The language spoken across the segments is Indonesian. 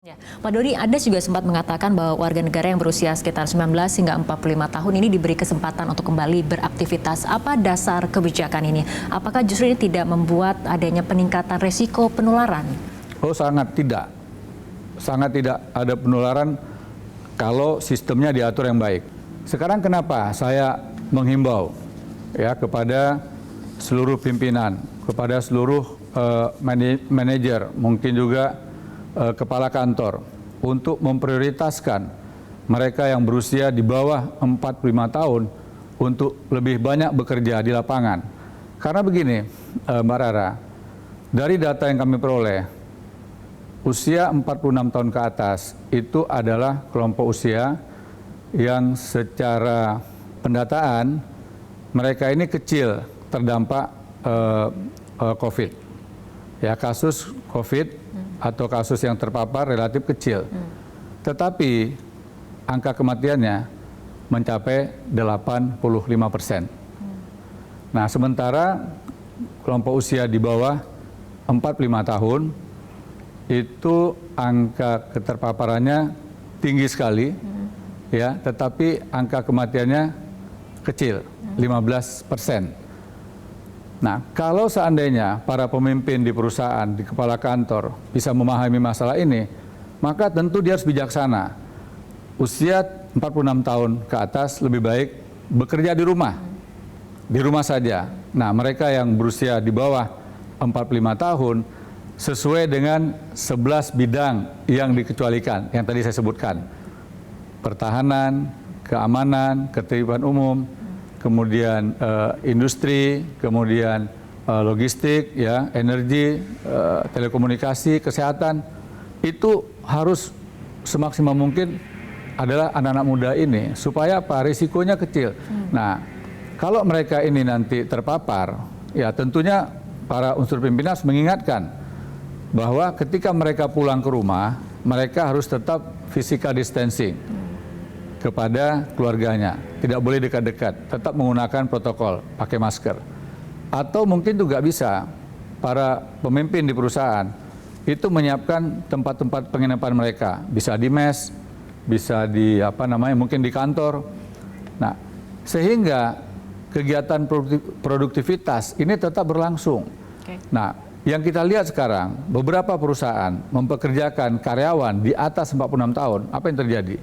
Ya, Pak Dodi, Anda juga sempat mengatakan bahwa warga negara yang berusia sekitar 19 hingga 45 tahun ini diberi kesempatan untuk kembali beraktivitas. Apa dasar kebijakan ini? Apakah justru ini tidak membuat adanya peningkatan resiko penularan? Oh, sangat tidak. Sangat tidak ada penularan kalau sistemnya diatur yang baik. Sekarang kenapa saya menghimbau ya kepada seluruh pimpinan, kepada seluruh manajer, mungkin juga kepala kantor untuk memprioritaskan mereka yang berusia di bawah 45 tahun untuk lebih banyak bekerja di lapangan. Karena begini, Mbak Rara, dari data yang kami peroleh, usia 46 tahun ke atas itu adalah kelompok usia yang secara pendataan mereka ini kecil terdampak COVID. Ya, kasus COVID atau kasus yang terpapar relatif kecil. Tetapi angka kematiannya mencapai 85%. Nah, sementara kelompok usia di bawah 45 tahun itu angka keterpaparannya tinggi sekali, ya, tetapi angka kematiannya kecil, 15%. Nah, kalau seandainya para pemimpin di perusahaan, di kepala kantor bisa memahami masalah ini, maka tentu dia harus bijaksana. Usia 46 tahun ke atas lebih baik bekerja di rumah saja. Nah, mereka yang berusia di bawah 45 tahun sesuai dengan 11 bidang yang dikecualikan, yang tadi saya sebutkan. Pertahanan, keamanan, ketertiban umum, kemudian industri, kemudian logistik, ya, energi, telekomunikasi, kesehatan, itu harus semaksimal mungkin adalah anak-anak muda ini, supaya apa? Risikonya kecil. Nah, kalau mereka ini nanti terpapar, ya tentunya para unsur pimpinan harus mengingatkan bahwa ketika mereka pulang ke rumah, mereka harus tetap physical distancing kepada keluarganya, tidak boleh dekat-dekat, tetap menggunakan protokol, pakai masker. Atau mungkin juga bisa para pemimpin di perusahaan itu menyiapkan tempat-tempat penginapan mereka, bisa di mes, bisa di mungkin di kantor. Nah, sehingga kegiatan produktivitas ini tetap berlangsung. Nah, yang kita lihat sekarang, beberapa perusahaan mempekerjakan karyawan di atas 46 tahun, apa yang terjadi?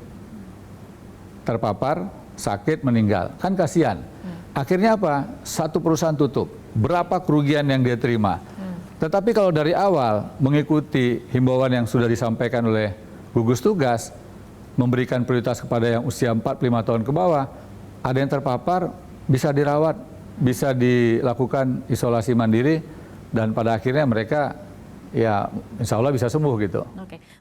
Terpapar, sakit, meninggal. Kan kasihan. Akhirnya apa? Satu perusahaan tutup. Berapa kerugian yang dia terima? Tetapi kalau dari awal mengikuti himbauan yang sudah disampaikan oleh gugus tugas, memberikan prioritas kepada yang usia 45 tahun ke bawah, ada yang terpapar, bisa dirawat, bisa dilakukan isolasi mandiri, dan pada akhirnya mereka ya insya Allah bisa sembuh gitu.